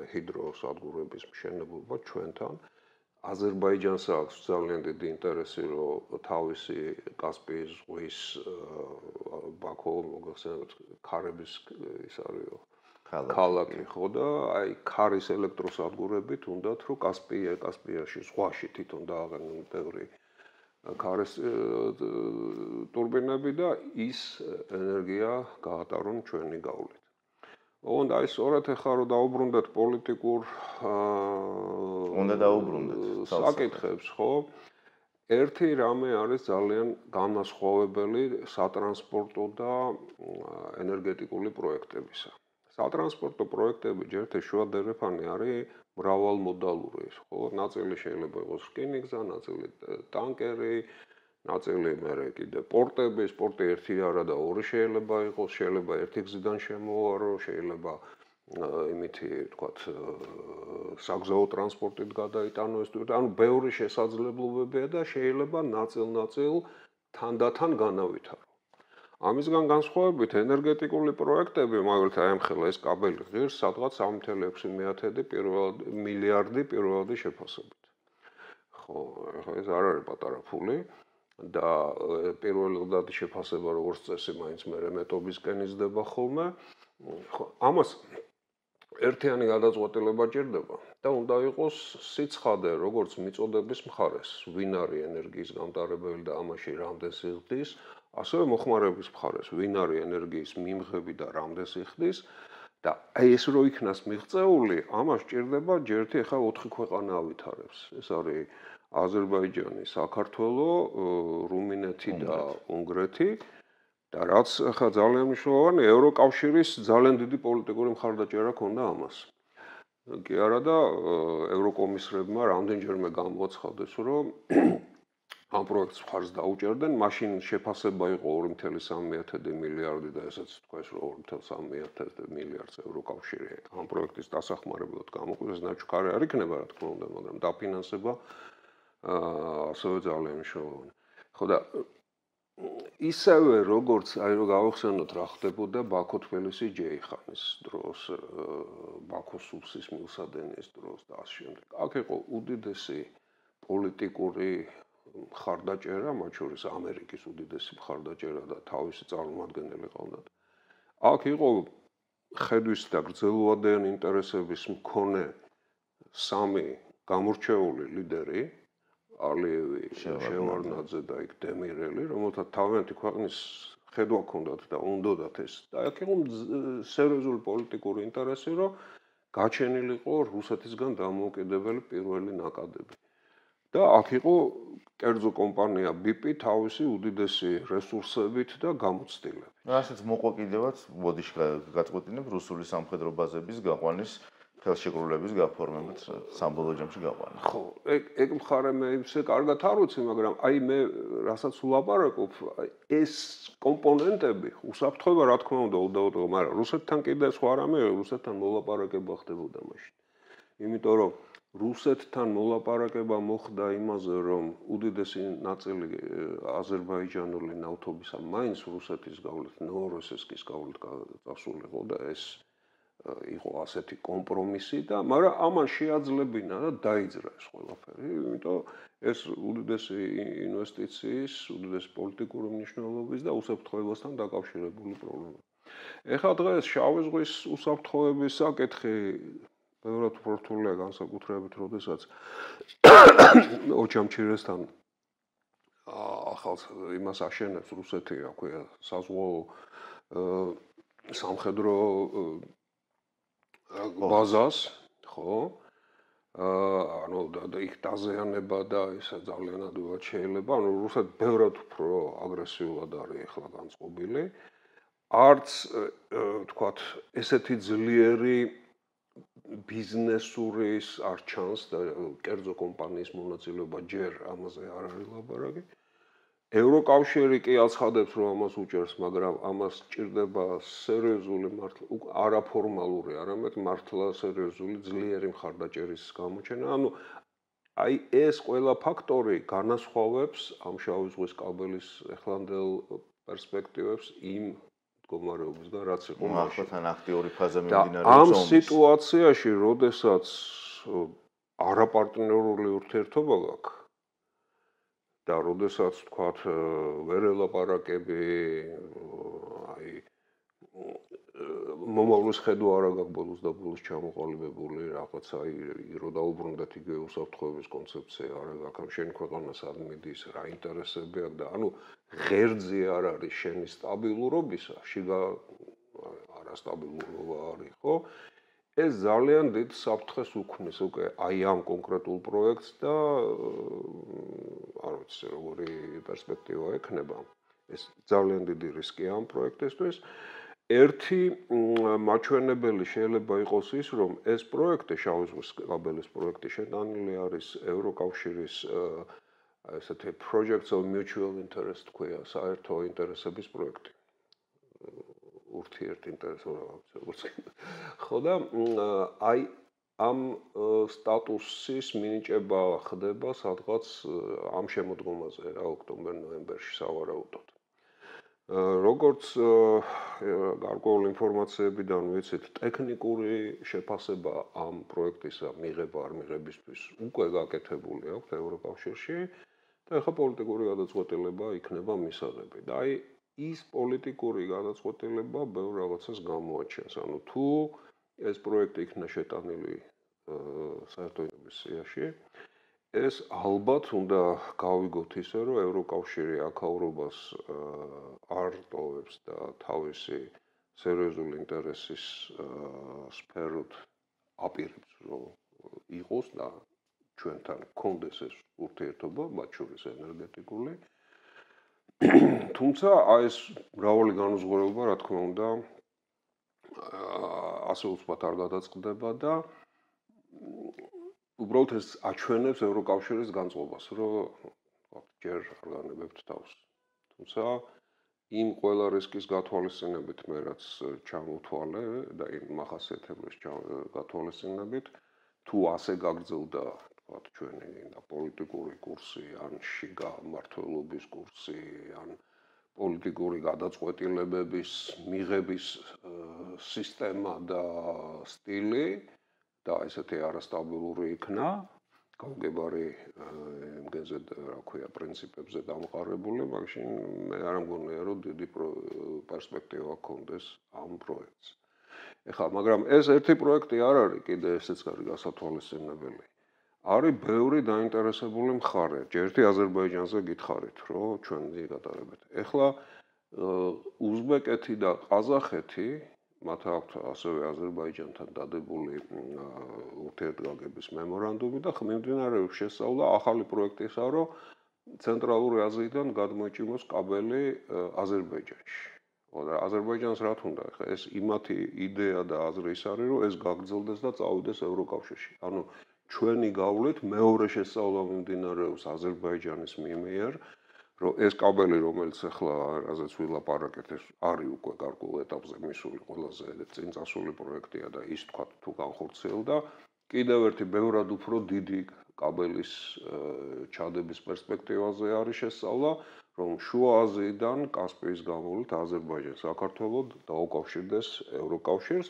ჰიდროსადგურების მშენებლობა ჩვენთან. აზერბაიჯანს აქვს ძალიან დიდი ინტერესი, რომ თავისი კასპიის ზღვის ბაქო მოგახსენებთ ქარების ის არის ქალაქი ხო და აი ქარის ელექტროსადგურებით უნდათ რომ კასპიაში ზღვაში თვითონ დააყენონ ბევრი ქარის ტურბინები და ის ენერგია გაატარონ ჩვენი გავლით. ოღონდ აი სწორედ ახლა რომ დაუბრუნდეთ პოლიტიკურ უნდა დაუბრუნდეთ საკითხებს, ხო? ერთი რამე არის ძალიან განმასხვავებელი სატრანსპორტო და ენერგეტიკული პროექტებისა. სატრანსპორტო პროექტები ჯერ შუა დერეფანი არის მრავალმოდალური, ხო? ნაწილი შეიძლება იყოს რკინიგზა, ნაწილი ტანკერი, ნაწილი მერე კიდე პორტები, პორტი ერთი არა და ორი შეიძლება იყოს, შეიძლება ერთი გზიდან შემოვარო, შეიძლება იმითი, თქვათ, საგზაო ტრანსპორტით გადაიტანო ეს, ანუ ბევრი შესაძლებლობებია და შეიძლება ნაწილ-ნაწილ თანდათან განავითარო. ამისგან განსხვავებით ენერგეტიკული პროექტები, მაგალითად აი ამხელა ეს კაბელი ღირს სადღაც 3.6 მილიარდი პირველადი შეფასებით. ხო, ეს არ არის პატარა ფული და პირველადი შეფასება როგორც წესი მაინც მეტობისკენ იზრდება ხოლმე. ხო, ამას ერთიანი გადაწყვეტილება ჭირდება და უნდა იყოს სიცხადე როგორც მიწოდების მხარეს, ვინ არის ენერგიის გამტარებელი და ამაში რამდენს იხდის, ასევე მოხმარების მხარეს, ვინ არის ენერგიის მიმღები და რამდენს იხდის და აი ეს რო იქნას მიღწეული, ამას ჭირდება ჯერთი ახლა 4 ქვეყანა ავითარებს. ეს არის აზერბაიჯანი, საქართველო, რუმინეთი და უნგრეთი. და რაც ახლა ძალიან მნიშვნელოვანი, ევროკავშირის ძალიან დიდი პოლიტიკური მხარდაჭერა ქონდა ამას. კი არა და ევროკომისრებმა რამდენჯერმე გამოაცხადეს, რომ ამ პროექტს მხარს დაუჭერდნენ, მაშინ შეფასება იყო 2.3 მილიარდი და ესაც თქვეს, რომ 2.3 მილიარდს ევროკავშირი ამ პროექტის დასახმარებლად გამოყენებს, ნაჩუქარი არ იქნება, რა თქმა უნდა, მაგრამ დაფინანსება ასევე ძალიან მნიშვნელოვანი. ხო და ისევე როგორც აი რომ გავახსენოთ რა ხდებოდა ბაქო-თბილისი ჯეიხანის დროს, ბაქო-სულსის მილსადენის დროს და ამ შემდეგ. აქ იყო უდიდესი პოლიტიკური მხარდაჭერა, მათ შორის ამერიკის უდიდესი მხარდაჭერა და თავისი წარმომადგენელი ყავდათ. აქ იყო ხედვის და გრძელვადიანი ინტერესების მქონე სამი გამორჩეული ლიდერი, ალიევი, შევარდნაძე და იქ დემირელი, რომელთაც თავიანთი ქვეყნის ხედვა ჰქონდათ და უნდათ ეს. და აქ იყო სერიოზული პოლიტიკური ინტერესი, რომ გაჩენილიყო რუსეთისგან დამოუკიდებელი პირველი ნაკადები. და აქ იყო კერძო კომპანია BP თავისი უდიდესი რესურსებით და გამოცდილებით. რასაც მოყვა კიდევაც ბოდიში გაწყვეტინებ რუსული სამხედრო ბაზების გაყვანის ხელშეკრულების გაფორმებით სამბოლოო ჯამში გაყვანა. ხო, ეგ მხარე მე ისე კარგად არ ვიცი, მაგრამ აი მე რასაც ვლაპარაკობ, ეს კომპონენტები უსაფრთხოება რა თქმა უნდა უდაოდ, მაგრამ რუსეთთან კიდე სხვა რამე, რუსეთთან მოლაპარაკება ხდებოდა მაშინ. იმიტომ რომ რუსეთთან მოლაპარაკება მოხდა იმაზე, რომ უდიდესი ნაწილი აზერბაიჯანული ნავთობისა მაინც რუსეთის გავლით, ნოვოროსიისკის გავლით წასულიყო და ეს იყო ასეთი კომპრომისი და მაგრამ ამან შეაძლებინა და დაიძრა ეს ყველაფერი, იმიტომ ეს უდიდესი ინვესტიციის, უდიდესი პოლიტიკური მნიშვნელობის და უსაფრთხოებასთან დაკავშირებული პრობლემა. ეხლა დღეს შავი ზღვის უსაფრთხოების საკითხი ბევრად უფრო რთულია განსაკუთრებით, როდესაც ოჩამჩირესთან ახალ იმას აშენებს რუსეთი, რა ქვია, საზღვაო სამხედრო ბაზას, ხო? ანუ და იქ დაზიანება და ისა ძალიან ადვილად შეიძლება. ანუ რუსეთი ბევრად უფრო აგრესიულად არის ახლა განწყობილი. არც თქვათ ესეთი ძლიერი ბიზნესურის არ ჩანს და კერძო კომპანიის მონაწილეობა ჯერ ამაზე არ არის ლაპარაკი. ევროკავშირი კი აცხადებს, რომ ამას უჭერს, მაგრამ ამას ჭირდება სერიოზული არაფორმალური, არამედ მართლა სერიოზული ძლიერი მხარდაჭერის გამოჩენა. ანუ აი ეს ყველა ფაქტორი განასხვავებს ამ შავი ზღვის კაბელის ეხლანდელ პერსპექტივებს იმ მდგომარეობისგან, რაც იყო მაშინ. ახლა აქტიური ფაზა მიმდინარეობს ამ სიტუაციაში, როდესაც არაპარტნიორული ურთიერთობა გაქვს და როდესაც თქვათ ვერ ელაპარაკები, აი მომავლის ხედვა არა გაქვს ბოლოს და ბოლოს ჩამოყალიბებული რაღაცა რო დაუბრუნდეთ იგივე უსაფრთხოების კონცეფცია არა გაქვს ამ შენ ქვეყანას არ მიდის რა ინტერესები აქვს და ანუ ღერძი არ არის შენი სტაბილურობისა, შიგა არასტაბილურობა არის, ხო? ეს ძალიან დიდ საფრთხეს უქმნის უკვე აი ამ კონკრეტულ პროექტს და არ ვიცი როგორი პერსპექტივა ექნება. ეს ძალიან დიდი რისკია ამ პროექტისთვის. ერთი მაჩვენებელი შეიძლება იყოს ის, რომ ეს პროექტი, შავი ზღვის კაბელის პროექტი შეტანილი არის ევროკავშირის ესეთი projects of mutual interest ქვია, საერთო ინტერესების პროექტი. ურთიერთ ინტერესებს. ხო და აი ამ სტატუსის მინიჭება ხდება სადღაც ამ შემოდგომაზე რა ოქტომბერ-ნოემბერში სავარაუდოდ. როგორც გარკვეული ინფორმაციებიდან ვიცით, ტექნიკური შეფასება ამ პროექტისა მიღება არ მიღებისთვის უკვე გაკეთებული აქვს ევროკავშირში და ახლა პოლიტიკური გადაწყვეტილება იქნება მისაღები. და აი ის პოლიტიკური გადაწყვეტილება ბევრ რაღაცას გამოაჩენს. ანუ თუ ეს პროექტი იქნა შეტანილი საერთო სიაში, ეს ალბათ უნდა გავიგოთ ისე, რომ ევროკავშირი აქაურობას არ ტოვებს და თავისი სერიოზული ინტერესის სფეროთ აპირებს, რომ იყოს და ჩვენთან გქონდეს ეს ურთიერთობა, მათ შორის ენერგეტიკული. თუმცა აი ეს მრავალი განუზღურება, რა თქმა უნდა, ასე უცბად არ გადაწყდება და უბრალოდ ეს აჩვენებს ევროკავშირის განწყობას, რომ ჯერ არ განებებთ თავს. თუმცა იმ ყველა რისკის გათვალისწინებით მე რაც ჩამოთვალე და იმ მახასიათებლების გათვალისწინებით, თუ ასე გაგრძელდა თქვათ ჩვენი და პოლიტიკური კურსი, ან შიგა მმართველობის კურსი, ან პოლიტიკური გადაწყვეტილებების მიღების სისტემა და სტილი და ესეთი არასტაბილური იქნა, გაუგებარი იმგენზე რა ქვია პრინციპებზე დამყარებული, მაშინ მე არ მგონია რომ დიდი პერსპექტივა გქონდეს ამ პროექტს. ეხლა, მაგრამ ეს ერთი პროექტი არ არის კიდე ესეც არის გასათვალისწინებელი. არის ბევრი დაინტერესებული მხარე. ჯერთი აზერბაიჯანზე გითხარით, რომ ჩვენ გატარებთ. ეხლა უზბეკეთი და ყაზახეთი მათ აქვთ ასევე აზერბაიჯანთან დადებული ურთიერთგაგების მემორანდუმი და მიმდინარეობს შესწავლა ახალი პროექტისა, რომ ცენტრალური აზიიდან გადმოიჭიმოს კაბელი აზერბაიჯანში. და აზერბაიჯანს რა თქმა უნდა, ეს იმათი იდეა და აზრი ის არის, რომ ეს გაგრძელდეს და წავიდეს ევროკავშირში. ანუ ჩვენი გავლით მეორე შესწავლა მიმდინარეობს აზერბაიჯანის მიერ, რომ ეს კაბელი, რომელიც ახლა რაზეც ვილაპარაკეთ, ეს არის უკვე გარკვეულ ეტაპზე მისული ყველაზე წინ წასული პროექტია და ის თქვა თუ განხორციელდა, კიდევ ერთი ბევრად უფრო დიდი კაბელის ჩადების პერსპექტივაზე არის შესწავლა, რომ შუა აზიიდან კასპიის გამოვლით აზერბაიჯანს, საქართველოს დაუკავშირდეს ევროკავშირს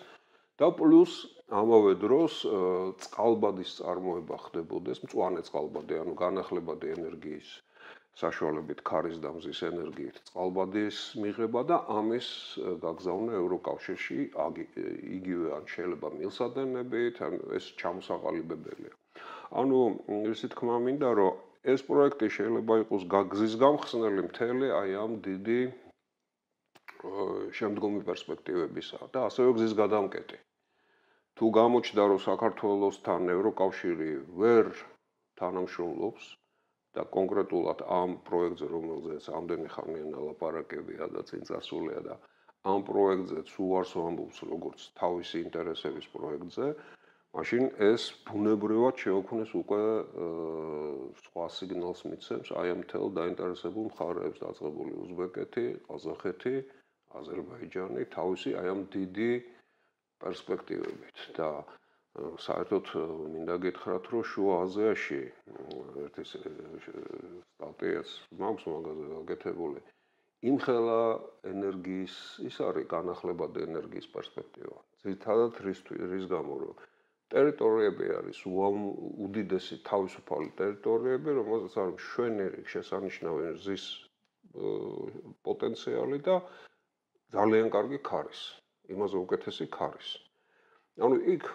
და პლუს ამავე დროს წყალბადის წარმოება ხდებოდეს, მწვანე წყალბადი, ანუ განახლებადი ენერგიის საშუალებით ქარის და მზის ენერგიით წყალბადის მიღება და ამის გაგზავნა ევროკავშირში, იგივე ან შეიძლება მილსადენებით, ან ეს ჩამოსაყალიბებელია. ანუ ისე თქმა მინდა, რომ ეს პროექტი შეიძლება იყოს გაგზის გამხსნელი მთელი აი ამ დიდი შემდგომი პერსპექტივებისა და ასევე გზის გადამკეტი. თუ გამოჩნდა, რომ საქართველოსთან ევროკავშირი ვერ თანამშრომლობს და კონკრეტულად ამ პროექტზე, რომელზეც ამდენი ხანია ლაპარაკებია და წინ წასულია და ამ პროექტზეც უარს ვამბობს როგორც თავისი ინტერესების პროექტზე, მაშინ ეს ბუნებრივად შეუქმნეს უკვე სხვა სიგნალს მიცემს აი ამ მთელ დაინტერესებულ მხარეებს დაწყებული უზბეკეთი, ყაზახეთი, აზერბაიჯანი თავისი აი ამ დიდი პერსპექტივებით და საერთოდ მინდა გითხრათ, რომ შუა აზიაში ერთი სტატიაც მაქვს მაგაზე გაკეთებული იმხელა ენერგიის ის არის განახლებადი ენერგიის პერსპექტივა. ძირითადად რის გამო, რომ ტერიტორიები არის უდიდესი თავისუფალი ტერიტორიები, რომელზეც არის მშვენიერი შესანიშნავი მზის პოტენციალი და ძალიან კარგი ქარის, იმაზე უკეთესი ქარის. ანუ იქ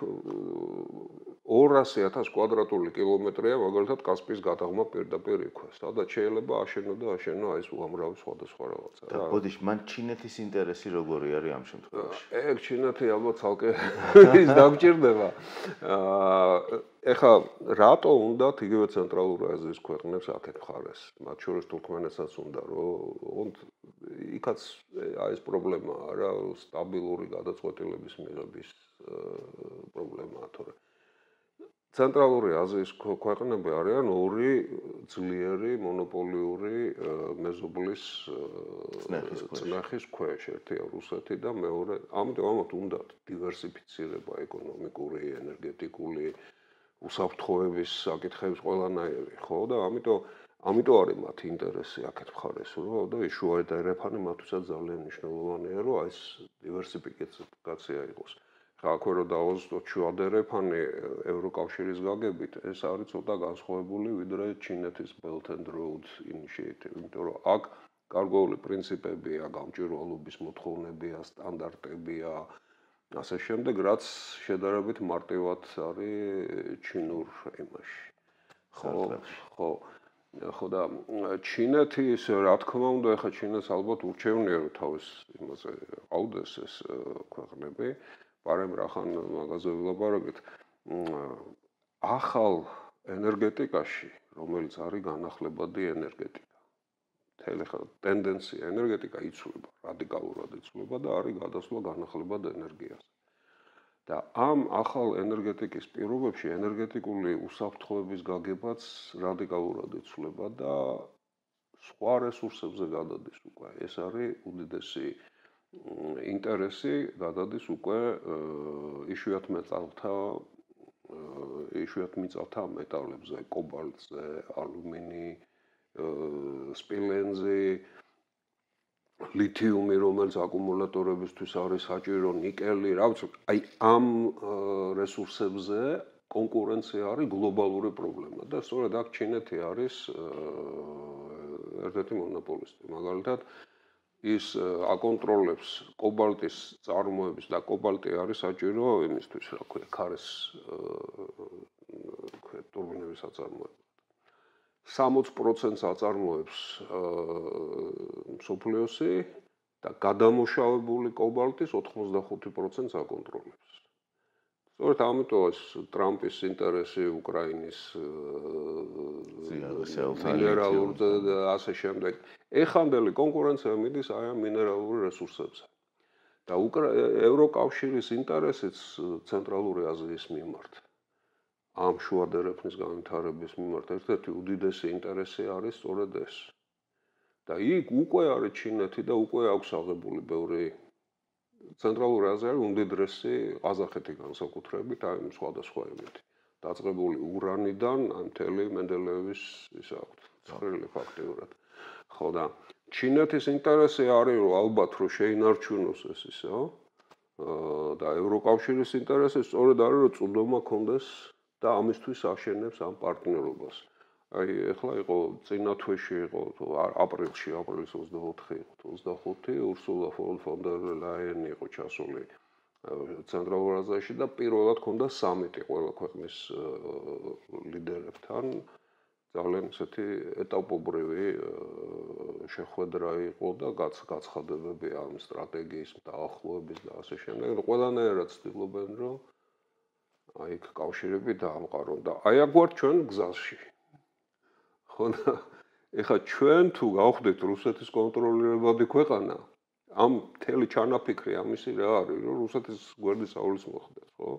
200,000 კვადრატული კილომეტრია მაგალითად კასპიის გადაღმა პირდაპირ იქვე, სადაც შეიძლება აშენო ეს უამრავი სხვადასხვა რაღაცა. და ბოდიში, მან ჩინეთის ინტერესი როგორი არის ამ შემთხვევაში? ეგ ჩინეთი ალბათ ცალკე ის დაგჭირდება. ეხლა რატო უნდათ იგივე ცენტრალური აზიის ქვეყნებს აქეთ მხარეს? მათ შორის თურქმენეთსაც უნდა, რომ იქაც ეს პრობლემაა რა, სტაბილური გადაწყვეტილების მიღების პრობლემაა, თორე ცენტრალური აზიის ქვეყნები არიან ორი ძლიერი მონოპოლიური მეზობლის წნეხის ქვეშ, ერთია რუსეთი და მეორე, ამიტომ უნდათ დივერსიფიცირება ეკონომიკური, ენერგეტიკული, უსაფრთხოების საკითხების ყველანაირი, ხო და ამიტომ არის მათი ინტერესი აქეთ მხარეს, რომ და შუა ერეფანი მათთვისაც ძალიან მნიშვნელოვანია, რომ ეს დივერსიფიკაცია იყოს. აქვე რომ დავაზუსტოთ შუა ერეფანი ევროკავშირის გაგებით, ეს არის ცოტა განსხვავებული ვიდრე ჩინეთის Belt and Road Initiative, იმიტომ რომ აქ გარკვეული პრინციპებია, გამჭვირვალობის მოთხოვნებია, სტანდარტებია, ასე შემდეგ, რაც შედარებით მარტივად არის ჩინურ ემაში. ხო და ჩინეთის რა თქმა უნდა, ეხლა ჩინეთს ალბათ ურჩევნია რომ თავის იმაზე აუდეს ეს ქვეყნები, პარემ რახან მაგაზე ვილაპარაკეთ. ახალ ენერგეტიკაში, რომელიც არის განახლებადი ენერგეტიკა. მთელი ტენდენცია ენერგეტიკა იცვლება, რადიკალურად იცვლება და არის გადასვლა განახლებად ენერგიაზე. და ამ ახალ ენერგეტიკის პირობებში ენერგეტიკული უსაფრთხოების გაგებაც რადიკალურად იცვლება და სხვა რესურსებზე გადადის უკვე. ეს არის უდიდესი ინტერესი გადადის უკვე იშვიათ მიწათა მეტალებზე, კობალტზე, ალუმინი, სპილენზი, ლითიუმი, რომელიც აკუმულატორებისთვის არის საჭირო, ნიკელი, რა ვიცი, აი ამ რესურსებზე კონკურენცია არის გლობალური პრობლემა და სწორედ აქ ჩინეთი არის ერთ-ერთი მონოპოლისტი. მაგალითად, ის აკონტროლებს კობალტის წარმოების და კობალტი არის საჭირო იმისთვის, რა ქვია, ქარის ტურბინების აწარმოებად. 60% აწარმოებს მსოფლიოსი და გადამუშავებული კობალტის 85%-ს აკონტროლებს. სწორედ ამიტომაც ტრამპის ინტერესი უკრაინის მინერალურ და ასე შემდეგ. ეხანდელი კონკურენცია მიდის აი ამ მინერალური რესურსებზე. და ევროკავშირის ინტერესიც ცენტრალური აზიის მიმართ. ამ შუადერეფნის განვითარების მიმართ ერთ-ერთი უდიდესი ინტერესი არის სწორედ ეს. და იქ უკვე არის ჩინეთი და უკვე აქვს აღებული ბევრი ცენტრალური აზია არის უმდიდრესი ყაზახეთი განსაკუთრებით აი სხვადასხვაებით. დაწყებული ურანიდან ამ მთელი მენდელეევის ისა აქვთ ცხრილი ფაქტიურად. ხო და ჩინეთის ინტერესი არის რომ ალბათ რომ შეინარჩუნოს ეს ისო და ევროკავშირის ინტერესი სწორედ არის რომ წვდომა კონდეს და ამისთვის აშენებს ამ პარტნიორობას. აი ეხლა იყო წინა თვეში იყო აპრილის 24 იყო 25 ურსულა ფონ დერ ლაიენი იყო ჩასული ცენტრალურ აზიაში და პირველად ჰქონდა სამიტი ყველა ქვეყნის ლიდერებთან ძალიან ესეთი ეტაპობრივი შეხვედრა იყო და გაცხადებები ამ სტრატეგიის დაახლოების და ასე შემდეგ. ყველანაირად ცდილობენ რომ აი კავშირები დაამყარონ და აი აქ ვართ ჩვენ გზაში. ხო და ეხლა ჩვენ თუ გავხდეთ რუსეთის კონტროლირებადი ქვეყანა ამ მთელი ჩანაფიქრი ამისი რა არის რომ რუსეთის გვერდის აულის მოხდეს ხო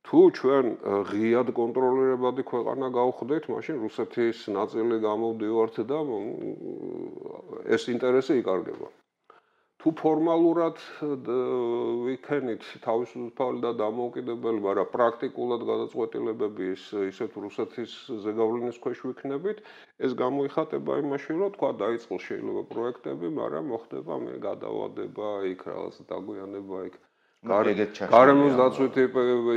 თუ ჩვენ ღიად კონტროლირებადი ქვეყანა გავხდეთ მაშინ რუსეთის ნაწილი გამოვდივართ და ეს ინტერესი იკარგება თუ ფორმალურად ვიქენით თავისუფალი და დამოუკიდებელი, მაგრამ პრაქტიკულად გადაწყვეტილებები ისეთ რუსეთის ზეგავლენის ქვეშ ვიქნებით, ეს გამოიხატება იმაში, რომ თქვა დაიწყო შეიძლება პროექტები, მაგრამ მოხდება მე გადავადება იქ რაღაც დაგვიანება იქ გარემოს დაცვითი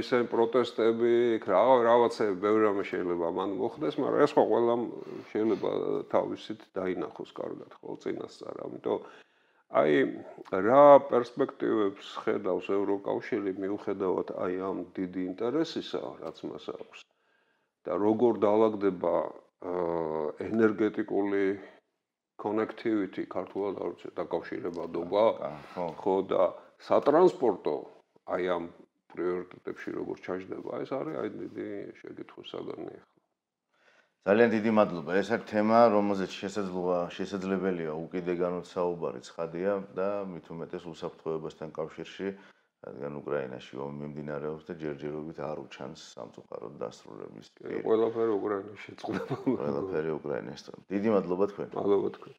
ისე პროტესტები იქ რაღაცები ბევრი რამე შეიძლება მან მოხდეს, მაგრამ ეს ყველამ შეიძლება თავისით დაინახოს კარგად ხო წინასწარ, ამიტომ აი რა პერსპექტივებს ხედავს ევროკავშირი მიუხედავად აი ამ დიდი ინტერესისა, რაც მას აქვს და როგორ დაალაგდება ენერგეტიკული connectivity ქართულად არ ვიცი დაკავშირებადობა ხო და სატრანსპორტო აი ამ პრიორიტეტებში როგორ ჩაჯდება ეს არის აი დიდი შეკითხვის საგანი ახლა ძალიან დიდი მადლობა. ეს არის თემა, რომელზეც შესაძლებელია უკიდეგანოდ საუბარი ცხადია და მით უმეტეს უსაფრთხოებასთან კავშირში, რადგან უკრაინაში ომი მიმდინარეობს და ჯერჯერობით არ უჩანს სამწუხაროდ დასრულების. ყველაფერი უკრაინაში წყდება. ყველაფერი უკრაინაში. დიდი მადლობა თქვენ. მადლობა თქვენ.